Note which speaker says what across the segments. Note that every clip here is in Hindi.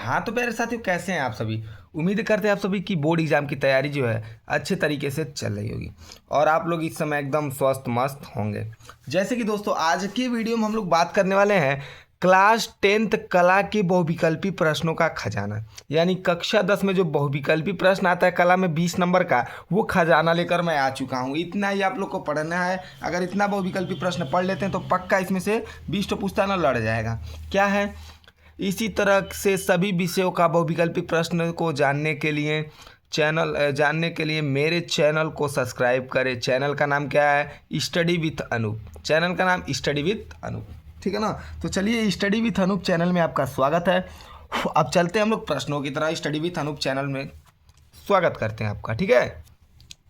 Speaker 1: हाँ तो प्यारे साथियों, कैसे हैं आप सभी। उम्मीद करते हैं आप सभी की बोर्ड एग्जाम की तैयारी जो है अच्छे तरीके से चल रही होगी और आप लोग इस समय एकदम स्वस्थ मस्त होंगे। जैसे कि दोस्तों आज की वीडियो में हम लोग बात करने वाले हैं क्लास 10th कला के बहुविकल्पी प्रश्नों का खजाना, यानी कक्षा 10 में जो बहुविकल्पी प्रश्न आता है कला में 20 नंबर का, वो खजाना लेकर मैं आ चुका हूँ। इतना ही आप लोग को पढ़ना है। अगर इतना बहुविकल्पी प्रश्न पढ़ लेते हैं तो पक्का इसमें से 20 तो पुस्ताना लड़ जाएगा। क्या है, इसी तरह से सभी विषयों का बहुविकल्पी प्रश्न को जानने के लिए मेरे चैनल को सब्सक्राइब करें। चैनल का नाम क्या है? Study with Anoop. चैनल का नाम स्टडी विथ अनूप, ठीक है ना। तो चलिए, स्टडी विथ अनूप चैनल में आपका स्वागत है। अब चलते हैं हम लोग प्रश्नों की तरह। स्टडी विथ अनूप चैनल में स्वागत करते हैं आपका, ठीक है।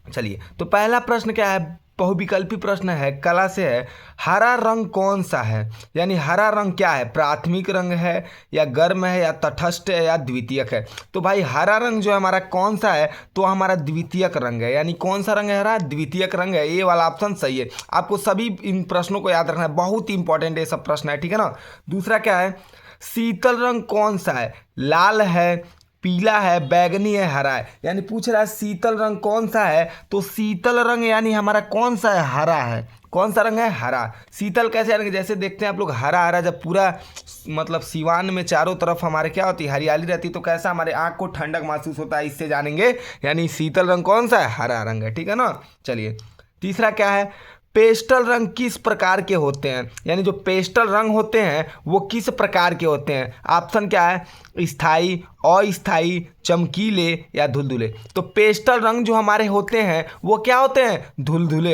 Speaker 1: चलिए, तो पहला प्रश्न क्या है? बहुविकल्पी प्रश्न है, कला से है। हरा रंग कौन सा है? यानी हरा रंग क्या है? प्राथमिक रंग है या गर्म है या तटस्थ है या द्वितीयक है? तो भाई हरा रंग जो है हमारा कौन सा है? तो हमारा द्वितीयक रंग है। यानी कौन सा रंग है हरा? द्वितीयक रंग है। ये वाला ऑप्शन सही है। आपको सभी इन प्रश्नों को याद रखना है, बहुत ही इंपॉर्टेंट ये सब प्रश्न है, ठीक है ना। दूसरा क्या है? शीतल रंग कौन सा है? लाल है, पीला है, बैगनी है, हरा है। यानी पूछ रहा है शीतल रंग कौन सा है? तो शीतल रंग यानी हमारा कौन सा है? हरा है। कौन सा रंग है? हरा। शीतल कैसे? यानी जैसे देखते हैं आप लोग हरा हरा, जब पूरा मतलब सिवान में चारों तरफ हमारे क्या होती है? हरियाली रहती है, तो कैसा हमारे आँख को ठंडक महसूस होता है, इससे जानेंगे। यानी शीतल रंग कौन सा है? हरा रंग है, ठीक है ना। चलिए, तीसरा क्या है? पेस्टल रंग किस प्रकार के होते हैं? यानी जो पेस्टल रंग होते हैं वो किस प्रकार के होते हैं? ऑप्शन क्या है? स्थायी, अस्थायी, चमकीले या धुलधुले। तो पेस्टल रंग जो हमारे होते हैं वो क्या होते हैं? धुलधुले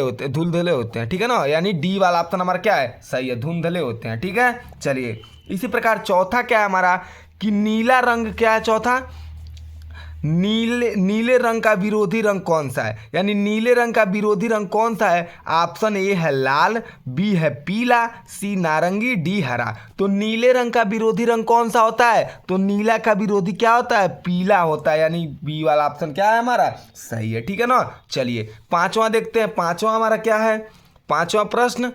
Speaker 1: होते हैं, ठीक है ना। यानी डी वाला ऑप्शन हमारा क्या है? सही है, धुंधले होते हैं, ठीक है। चलिए, इसी प्रकार चौथा क्या है हमारा? कि नीला रंग क्या है? चौथा, नीले रंग का विरोधी रंग कौन सा है? यानी नीले रंग का विरोधी रंग कौन सा है? ऑप्शन ए है लाल, बी है पीला, सी नारंगी, डी हरा। तो नीले रंग का विरोधी रंग कौन सा होता है? तो नीला का विरोधी क्या होता है? पीला होता है। यानी बी वाला ऑप्शन क्या है हमारा? सही है, ठीक है ना। चलिए, पांचवा देखते हैं। पांचवा हमारा क्या है? पांचवा प्रश्न,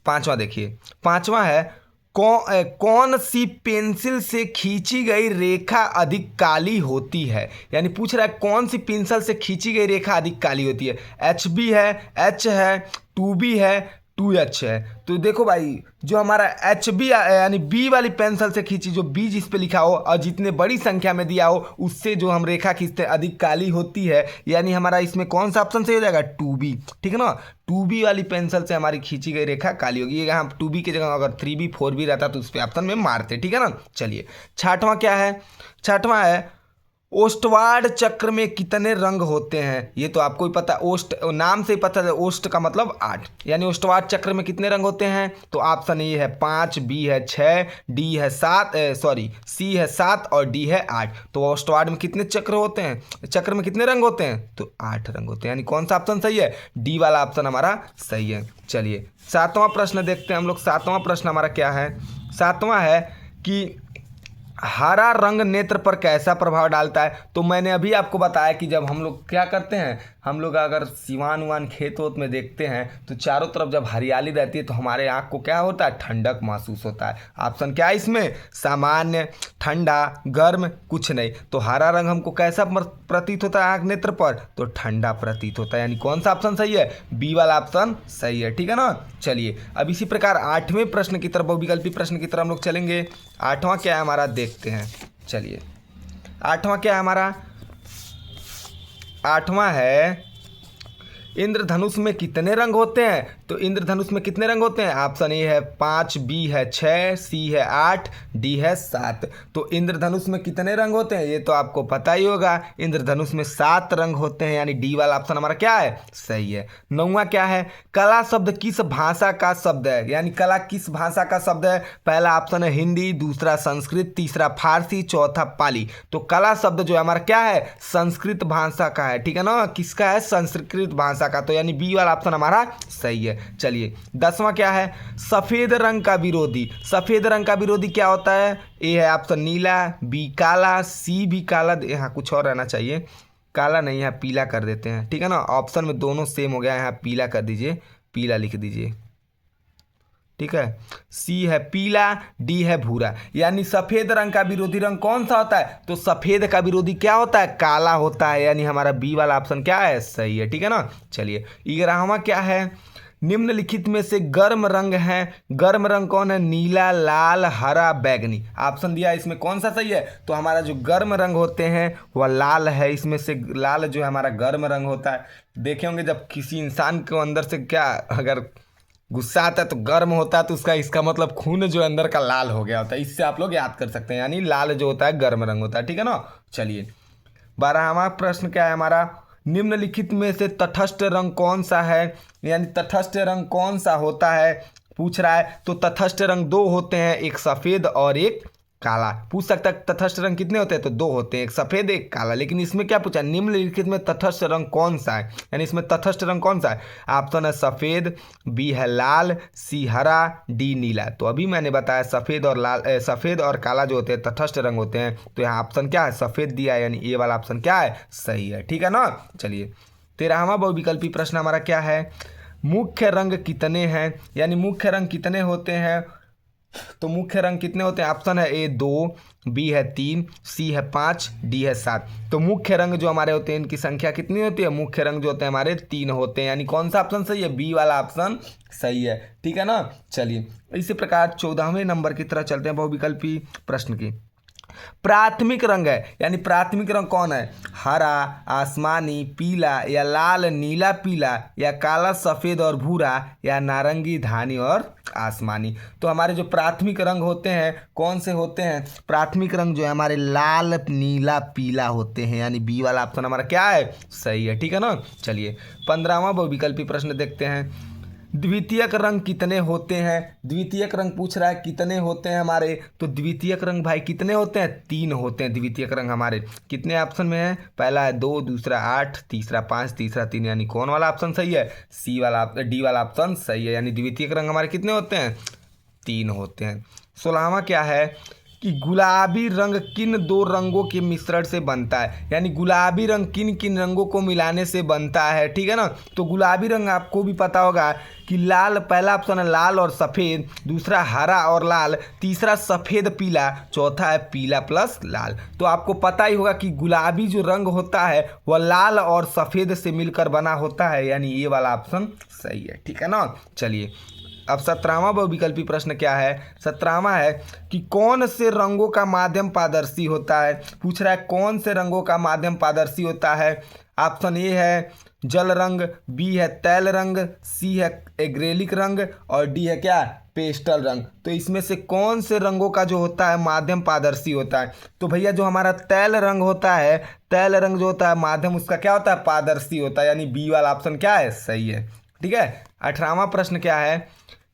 Speaker 1: पांचवा देखिए। पांचवा है, कौन सी पेंसिल से खींची गई रेखा अधिक काली होती है? यानी पूछ रहा है कौन सी पेंसिल से खींची गई रेखा अधिक काली होती है? HB है, H है, 2B है, 2H है। तो देखो भाई, जो हमारा HB यानी बी वाली पेंसिल से खींची, जो बी जिस पे लिखा हो और जितने बड़ी संख्या में दिया हो उससे जो हम रेखा खींचते हैं अधिक काली होती है। यानी हमारा इसमें कौन सा ऑप्शन सही हो जाएगा? 2B, ठीक है ना। 2B वाली पेंसिल से हमारी खींची गई रेखा काली होगी। ये यहाँ 2B की जगह अगर 3B 4B रहता तो उस पर ऑप्शन में मारते, ठीक है ना। चलिए, छठवां क्या है? छठवां है, ओष्टवाड चक्र में कितने रंग होते हैं? ये तो आपको ही पता, ओष्ट नाम से ही पता है, ओष्ट का मतलब 8। यानी ओष्टवाड चक्र में कितने रंग होते हैं? तो ऑप्शन ए है 5, बी है 6, डी है 7, सी है 7 और डी है 8। तो ओष्टवाड में कितने चक्र होते हैं? चक्र में कितने रंग होते हैं? तो 8 रंग होते हैं। यानी कौन सा ऑप्शन सही है? डी वाला ऑप्शन हमारा सही है। चलिए, सातवां प्रश्न देखते हैं हम लोग। सातवां प्रश्न हमारा क्या है? सातवां है कि हरा रंग नेत्र पर कैसा प्रभाव डालता है? तो मैंने अभी आपको बताया कि जब हम लोग क्या करते हैं, हम लोग अगर सिवान उवान खेत वोत में देखते हैं तो चारों तरफ जब हरियाली रहती है तो हमारे आँख को क्या होता है? ठंडक महसूस होता है। ऑप्शन क्या है इसमें? सामान्य, ठंडा, गर्म, कुछ नहीं। तो हरा रंग हमको कैसा प्रतीत होता है आँख नेत्र पर? तो ठंडा प्रतीत होता है। यानी कौन सा ऑप्शन सही है? बी वाला ऑप्शन सही है, ठीक है ना। चलिए, अब इसी प्रकार आठवें प्रश्न की तरफ, बहुविकल्पी प्रश्न की तरफ हम लोग चलेंगे। आठवां क्या है हमारा? देखते हैं। चलिए, आठवां क्या है हमारा? आठवां है, इंद्रधनुष में कितने रंग होते हैं? तो इंद्रधनुष में कितने रंग होते हैं? ऑप्शन ए है 5, बी है 6, सी है 8, डी है 7। तो इंद्रधनुष में कितने रंग होते हैं? ये तो आपको पता ही होगा, इंद्रधनुष में 7 रंग होते हैं। यानी डी वाला ऑप्शन हमारा क्या है? सही है। नौवां क्या है? कला शब्द किस भाषा का शब्द है? यानी कला किस भाषा का शब्द है? पहला ऑप्शन है हिंदी, दूसरा संस्कृत, तीसरा फारसी, चौथा पाली। तो कला शब्द जो है हमारा क्या है? संस्कृत भाषा का है, ठीक है ना। किसका है? संस्कृत भाषा का। तो यानी बी वाला ऑप्शन हमारा सही है। चलिए, 10वां क्या है? सफेद रंग का विरोधी। सफेद रंग का विरोधी क्या होता है? ए है ऑप्शन नीला, बी काला, सी भी काला, यहाँ कुछ और रहना चाहिए, काला नहीं, यहाँ पीला कर देते हैं, ठीक है ना। ऑप्शन में दोनों सेम हो गया, यहाँ पीला कर दीजिए, पीला लिख दीजिए। ठीक है, सी है पीला, डी है भूरा। यानी सफेद रंग का विरोधी रंग कौन सा होता है? तो सफेद का विरोधी क्या होता है? काला होता है। यानी हमारा बी वाला ऑप्शन क्या है? सही है। ठीक है ना। चलिए 11वां क्या है? निम्नलिखित में से गर्म रंग है, गर्म रंग कौन है? नीला, लाल, हरा, बैगनी। ऑप्शन दिया इसमें कौन सा सही है? तो हमारा जो गर्म रंग होते हैं वह लाल है। इसमें से लाल जो है हमारा गर्म रंग होता है। देखे होंगे जब किसी इंसान को अंदर से क्या अगर गुस्सा आता है तो गर्म होता है, तो उसका इसका मतलब खून जो अंदर का लाल हो गया होता है। इससे आप लोग याद कर सकते हैं। यानी लाल जो होता है गर्म रंग होता है। ठीक है ना। चलिए 12वां प्रश्न क्या है हमारा? निम्नलिखित में से तटस्थ रंग कौन सा है? यानी तटस्थ रंग कौन सा होता है पूछ रहा है। तो तटस्थ रंग दो होते हैं, एक सफेद और एक काला। पूछ सकता है तटस्थ रंग कितने होते हैं? तो दो होते हैं, एक सफेद एक काला। लेकिन इसमें क्या पूछा? निम्नलिखित में तटस्थ रंग कौन सा है? यानी इसमें तटस्थ रंग कौन सा है? ऑप्शन है सफेद, बी है लाल, सी हरा, डी नीला। तो अभी मैंने बताया सफेद और लाल सफेद और काला जो होते हैं तटस्थ रंग होते हैं। तो यहाँ ऑप्शन क्या है? सफेद दिया है। यानी ए वाला ऑप्शन क्या है? सही है। ठीक है ना। चलिए 13वां बहुविकल्पी प्रश्न हमारा क्या है? मुख्य रंग कितने हैं? यानी मुख्य रंग कितने होते हैं? तो मुख्य रंग कितने होते हैं? ऑप्शन है ए 2, बी है 3, सी है 5, डी है 7। तो मुख्य रंग जो हमारे होते हैं इनकी संख्या कितनी होती है? मुख्य रंग जो होते हैं हमारे 3 होते हैं। यानी कौन सा ऑप्शन सही है? बी वाला ऑप्शन सही है। ठीक है ना। चलिए इसी प्रकार 14वें नंबर की तरह चलते हैं बहुविकल्पी प्रश्न की। प्राथमिक रंग है, यानी प्राथमिक रंग कौन है? हरा, आसमानी, पीला या लाल, नीला, पीला या काला, सफेद और भूरा या नारंगी, धानी और आसमानी। तो हमारे जो प्राथमिक रंग होते हैं कौन से होते हैं? प्राथमिक रंग जो है हमारे लाल, नीला, पीला होते हैं। यानी बी वाला ऑप्शन हमारा क्या है? सही है। ठीक है ना। चलिए 15वां बहुविकल्पी प्रश्न देखते हैं। द्वितीयक रंग कितने होते हैं? द्वितीयक रंग पूछ रहा है कितने होते हैं हमारे। तो द्वितीयक रंग भाई कितने होते हैं? 3 होते हैं द्वितीयक रंग हमारे। कितने ऑप्शन में है? पहला है 2, दूसरा 8, तीसरा 5, तीसरा 3। यानी कौन वाला ऑप्शन सही है? सी वाला, डी वाला ऑप्शन सही है। यानी द्वितीयक रंग हमारे कितने होते हैं? 3 होते हैं। 16वां क्या है कि गुलाबी रंग किन 2 रंगों के मिश्रण से बनता है? यानी गुलाबी रंग किन किन रंगों को मिलाने से बनता है? ठीक है ना। तो गुलाबी रंग आपको भी पता होगा कि लाल, पहला ऑप्शन है लाल और सफ़ेद, दूसरा हरा और लाल, तीसरा सफ़ेद पीला, चौथा है पीला प्लस लाल। तो आपको पता ही होगा कि गुलाबी जो रंग होता है वह लाल और सफ़ेद से मिलकर बना होता है। यानी ये वाला ऑप्शन सही है। ठीक है ना। चलिए अब 17वां बहुविकल्पी प्रश्न क्या है? 17वां है कि कौन से रंगों का माध्यम पारदर्शी होता है? पूछ रहा है कौन से रंगों का माध्यम पारदर्शी होता है। ऑप्शन ए है जल रंग, बी है तैल रंग, सी है एक्रेलिक रंग और डी है क्या? पेस्टल रंग। तो इसमें से कौन से रंगों का जो होता है माध्यम पारदर्शी होता है? तो भैया जो हमारा तैल रंग होता है, तैल रंग जो होता है माध्यम उसका क्या होता है? पारदर्शी होता है। यानी बी वाला ऑप्शन क्या है? सही है। ठीक है। 18वां प्रश्न क्या है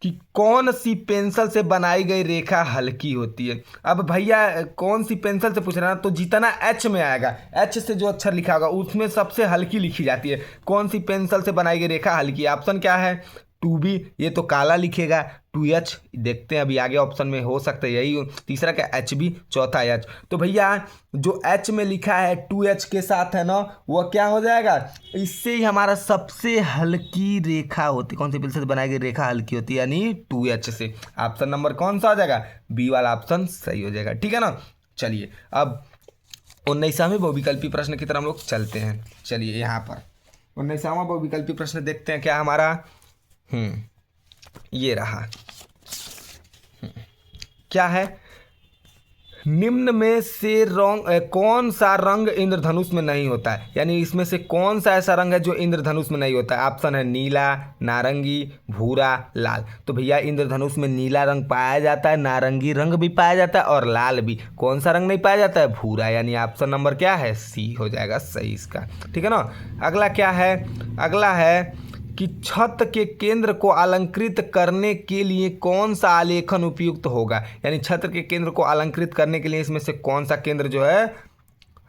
Speaker 1: कि कौन सी पेंसिल से बनाई गई रेखा हल्की होती है? अब भैया कौन सी पेंसिल से पूछ रहा है, तो जितना एच में आएगा, एच से जो अक्षर लिखा होगा उसमें सबसे हल्की लिखी जाती है। कौन सी पेंसिल से बनाई गई रेखा हल्की? ऑप्शन क्या है? 2B, ये तो काला लिखेगा। 2H, देखते हैं अभी आगे ऑप्शन में हो सकता है यही हो। तीसरा क्या? HB, चौथा H। तो भैया जो H में लिखा है 2H के साथ है ना, वह क्या हो जाएगा? इससे ही हमारा सबसे हल्की रेखा होती। कौन सी पेंसिल से बनाई गई रेखा हल्की होती है? यानी 2H से। ऑप्शन नंबर कौन सा हो जाएगा? बी वाला ऑप्शन सही हो जाएगा। ठीक है ना। चलिए अब 19वें बहुविकल्पी प्रश्न की तरफ हम लोग चलते हैं। चलिए यहाँ पर 19वां बहुविकल्पी प्रश्न देखते हैं क्या हमारा। ये रहा। क्या है? निम्न में से कौन सा रंग इंद्रधनुष में नहीं होता है? यानी इसमें से कौन सा ऐसा रंग है जो इंद्रधनुष में नहीं होता है? ऑप्शन है नीला, नारंगी, भूरा, लाल। तो भैया इंद्रधनुष में नीला रंग पाया जाता है, नारंगी रंग भी पाया जाता है और लाल भी। कौन सा रंग नहीं पाया जाता है? भूरा। यानी ऑप्शन नंबर क्या है? सी हो जाएगा सही इसका। ठीक है ना। अगला क्या है? अगला है कि छत के केंद्र को अलंकृत करने के लिए कौन सा आलेखन उपयुक्त होगा? यानी छत के केंद्र को अलंकृत करने के लिए इसमें से कौन सा केंद्र जो है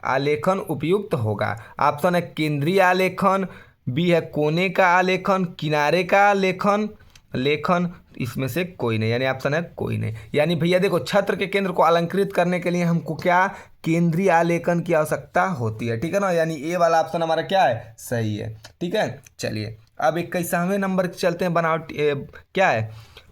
Speaker 1: आलेखन उपयुक्त होगा? ऑप्शन है केंद्रीय आलेखन, बी है कोने का आलेखन, किनारे का आलेखन, लेखन, इसमें से कोई नहीं। यानी ऑप्शन है कोई नहीं। यानी भैया देखो छत्र के केंद्र को अलंकृत करने के लिए हमको क्या? केंद्रीय आलेखन की आवश्यकता होती है। ठीक है ना। यानी ए वाला ऑप्शन हमारा क्या है? सही है। ठीक है। चलिए अब 21वें नंबर चलते हैं। बनावट क्या है,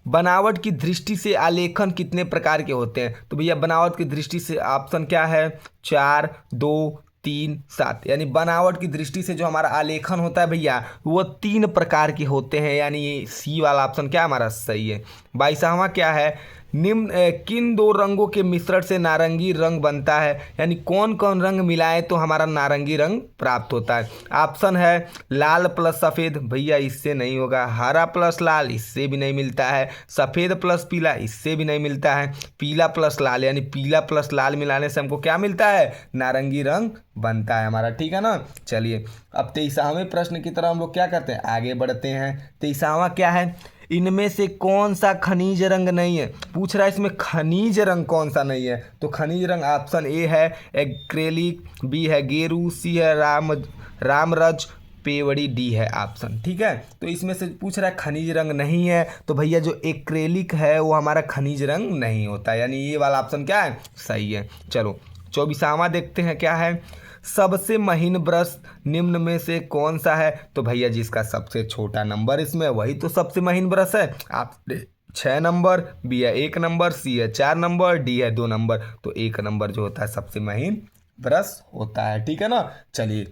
Speaker 1: बनावट की दृष्टि से आलेखन कितने प्रकार के होते हैं? तो भैया बनावट की दृष्टि से ऑप्शन क्या है, 4, 2, 3, 7। यानी बनावट की दृष्टि से जो हमारा आलेखन होता है भैया वो 3 प्रकार के होते हैं, यानी ये सी वाला ऑप्शन क्या हमारा सही है। 22वां क्या है, निम्न किन 2 रंगों के मिश्रण से नारंगी रंग बनता है? यानी कौन कौन रंग मिलाएं तो हमारा नारंगी रंग प्राप्त होता है? ऑप्शन है लाल प्लस सफ़ेद, भैया इससे नहीं होगा। हरा प्लस लाल, इससे भी नहीं मिलता है। सफ़ेद प्लस पीला, इससे भी नहीं मिलता है। पीला प्लस लाल, यानी पीला प्लस लाल मिलाने से हमको क्या मिलता है, नारंगी रंग बनता है हमारा, ठीक है ना। चलिए अब 23वें प्रश्न की तरफ हम लोग क्या करते हैं, आगे बढ़ते हैं। 23वां क्या है, इनमें से कौन सा खनिज रंग नहीं है? पूछ रहा है इसमें खनिज रंग कौन सा नहीं है? तो खनिज रंग ऑप्शन ए है एक्रेलिक, बी है गेरू, सी है रामरज, पेवड़ी, डी है ऑप्शन, ठीक है। तो इसमें से पूछ रहा है खनिज रंग नहीं है, तो भैया जो एक्रेलिक है वो हमारा खनिज रंग नहीं होता, यानी ये वाला ऑप्शन क्या है, सही है। चलो 24वां देखते हैं क्या है, सबसे महीन ब्रश निम्न में से कौन सा है? तो भैया जिसका सबसे छोटा नंबर इसमें वही तो सबसे महीन ब्रश है। आप 6 नंबर, बी है 1 नंबर, सी है 4 नंबर, डी है 2 नंबर। तो 1 नंबर जो होता है सबसे महीन ब्रश होता है, ठीक है ना। चलिए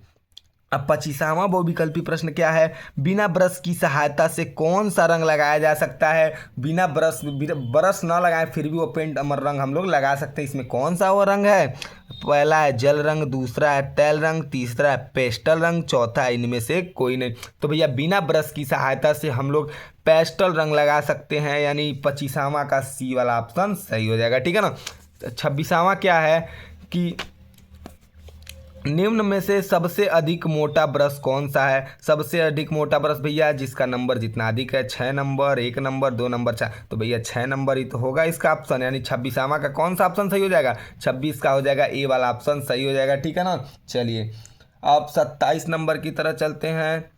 Speaker 1: अब 25वां बहुविकल्पी प्रश्न क्या है, बिना ब्रश की सहायता से कौन सा रंग लगाया जा सकता है? बिना ब्रश ना लगाए फिर भी वो पेंट अमर रंग हम लोग लगा सकते हैं। इसमें कौन सा वो रंग है? पहला है जल रंग, दूसरा है तैल रंग, तीसरा है पेस्टल रंग, चौथा है इनमें से कोई नहीं। तो भैया बिना ब्रश की सहायता से हम लोग पेस्टल रंग लगा सकते हैं, यानी 25वां का सी वाला ऑप्शन सही हो जाएगा, ठीक है ना। 26वां क्या है कि निम्न में से सबसे अधिक मोटा ब्रश कौन सा है? सबसे अधिक मोटा ब्रश भैया जिसका नंबर जितना अधिक है, 6 नंबर, 1 नंबर, 2 नंबर, 4। तो भैया 6 नंबर ही तो होगा इसका ऑप्शन, यानी 26वां का कौन सा ऑप्शन सही हो जाएगा? 26 का हो जाएगा ए वाला ऑप्शन सही हो जाएगा, ठीक है ना। चलिए अब 27 नंबर की तरह चलते हैं।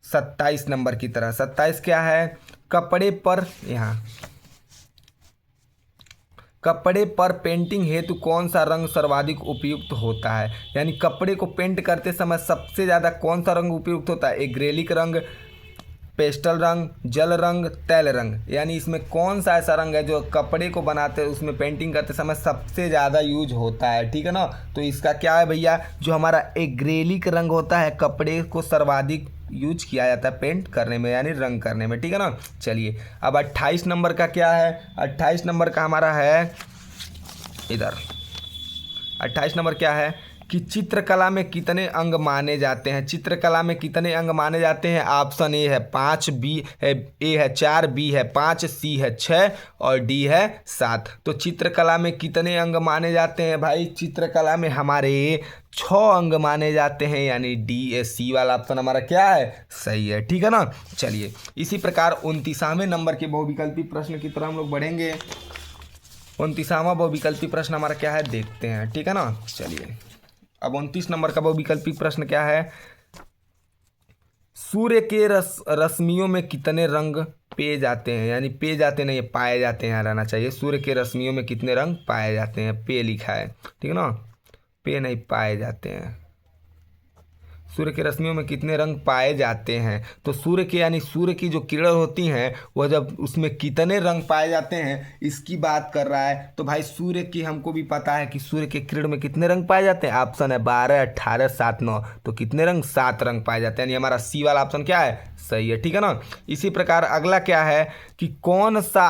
Speaker 1: 27 नंबर की तरह 27 क्या है, कपड़े पर कपड़े पर पेंटिंग हेतु कौन सा रंग सर्वाधिक उपयुक्त होता है? यानी कपड़े को पेंट करते समय सबसे ज़्यादा कौन सा रंग उपयुक्त होता है? एक्रेलिक रंग, पेस्टल रंग, जल रंग, तैल रंग। यानी इसमें कौन सा ऐसा रंग है जो कपड़े को बनाते उसमें पेंटिंग करते समय सबसे ज़्यादा यूज होता है, ठीक है ना। तो इसका क्या है भैया, जो हमारा एक्रेलिक रंग होता है कपड़े को सर्वाधिक यूज किया जाता है पेंट करने में, यानी रंग करने में, ठीक है ना। चलिए अब 28 नंबर का क्या है, 28 नंबर का हमारा है इधर। 28 नंबर क्या है कि चित्रकला में कितने अंग माने जाते हैं? चित्रकला में कितने अंग माने जाते हैं? ऑप्शन ए है 5, बी है ए है 4, बी है 5, सी है 6 और डी है 7। तो चित्रकला में कितने अंग माने जाते हैं भाई? चित्रकला में हमारे 6 अंग माने जाते हैं, यानी डी सी वाला ऑप्शन हमारा क्या है, सही है, ठीक है ना। चलिए इसी प्रकार 29वें नंबर के बहुविकल्पी प्रश्न की तरफ हम लोग बढ़ेंगे। 29वां बहुविकल्पी प्रश्न हमारा क्या है देखते हैं, ठीक है ना। चलिए अब 29 नंबर का बहुविकल्पी प्रश्न क्या है, सूर्य के रश्मियों में कितने रंग पाए जाते हैं? यानी पे जाते नहीं, पाए जाते हैं रहना चाहिए। सूर्य के रश्मियों में कितने रंग पाए जाते हैं? पे लिखा है, ठीक है ना, पे नहीं पाए जाते हैं। सूर्य की रश्मियों में कितने रंग पाए जाते हैं? तो सूर्य के यानी सूर्य की जो किरण होती हैं वह जब उसमें कितने रंग पाए जाते हैं इसकी बात कर रहा है। तो भाई सूर्य की हमको भी पता है कि सूर्य के किरण में कितने रंग पाए जाते हैं। ऑप्शन है 12, 18, 7, 9। तो कितने रंग? 7 रंग पाए जाते हैं, यानी हमारा सी वाला ऑप्शन क्या है, सही है, ठीक है ना। इसी प्रकार अगला क्या है कि कौन सा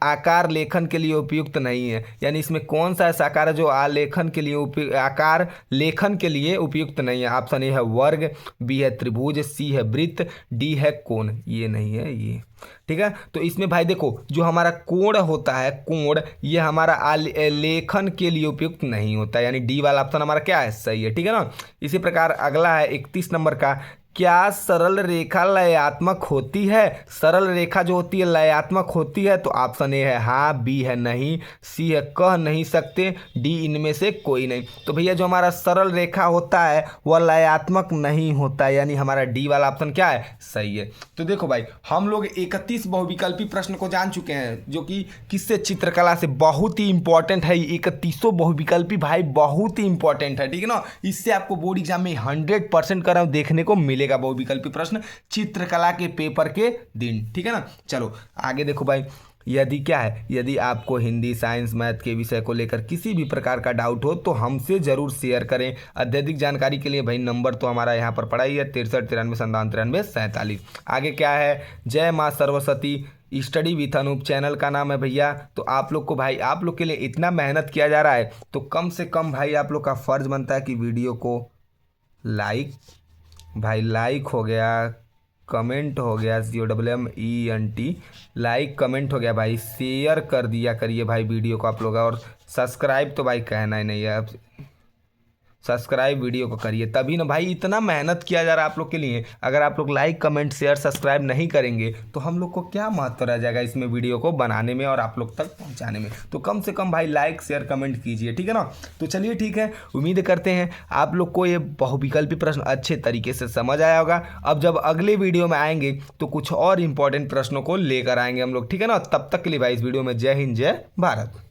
Speaker 1: आकार लेखन के लिए उपयुक्त नहीं है? यानी इसमें कौन सा ऐसा आकार है जो आलेखन के लिए आकार लेखन के लिए उपयुक्त नहीं है? ऑप्शन ए है वर्ग, बी है त्रिभुज, सी है वृत्त, डी है कोण। ये नहीं है ये, ठीक है। तो इसमें भाई देखो जो हमारा कोण होता है, कोण, ये हमारा लेखन के लिए उपयुक्त नहीं होता, यानी डी वाला ऑप्शन हमारा क्या है, सही है, ठीक है ना। इसी प्रकार अगला है 31 नंबर का, क्या सरल रेखा लयात्मक होती है? सरल रेखा जो होती है लयात्मक होती है? तो ऑप्शन ए है हाँ, बी है नहीं, सी है कह नहीं सकते, डी इनमें से कोई नहीं। तो भैया जो हमारा सरल रेखा होता है वह लयात्मक नहीं होता, यानी हमारा डी वाला ऑप्शन क्या है, सही है। तो देखो भाई हम लोग 31 बहुविकल्पी प्रश्न को जान चुके हैं जो कि किससे, चित्रकला से। बहुत ही इंपॉर्टेंट है 31 बहुविकल्पी भाई, बहुत ही इंपॉर्टेंट है, ठीक है ना। इससे आपको बोर्ड एग्जाम में 100% का देखने को मिले मिलेगा बहुविकल्पी प्रश्न चित्रकला के पेपर के दिन, ठीक है ना। चलो आगे देखो भाई, यदि क्या है, यदि आपको हिंदी, साइंस, मैथ के विषय को लेकर किसी भी प्रकार का डाउट हो तो हमसे ज़रूर शेयर करें। अत्यधिक जानकारी के लिए भाई नंबर तो हमारा यहाँ पर पड़ा ही है 63 93 57 93 47। आगे क्या है, जय माँ Saraswati study with Anoop channel का नाम है भैया। तो आप लोग को भाई, आप लोग के लिए इतना मेहनत किया जा रहा है तो कम से कम भाई आप लोग का फ़र्ज़ बनता है कि वीडियो को लाइक, भाई लाइक हो गया, कमेंट हो गया, COMMENT लाइक कमेंट हो गया भाई, शेयर कर दिया करिए भाई वीडियो को आप लोग, और सब्सक्राइब तो भाई कहना ही नहीं है, अब सब्सक्राइब वीडियो को करिए तभी ना भाई, इतना मेहनत किया जा रहा है आप लोग के लिए। अगर आप लोग लाइक कमेंट शेयर सब्सक्राइब नहीं करेंगे तो हम लोग को क्या महत्व रह जाएगा इसमें वीडियो को बनाने में और आप लोग तक पहुंचाने में। तो कम से कम भाई लाइक शेयर कमेंट कीजिए, ठीक है ना। तो चलिए ठीक है, उम्मीद करते हैं आप लोग को ये बहुविकल्पी प्रश्न अच्छे तरीके से समझ आया होगा। अब जब अगले वीडियो में आएंगे तो कुछ और इंपॉर्टेंट प्रश्नों को लेकर आएंगे हम लोग, ठीक है ना। तब तक के लिए भाई इस वीडियो में जय हिंद जय भारत।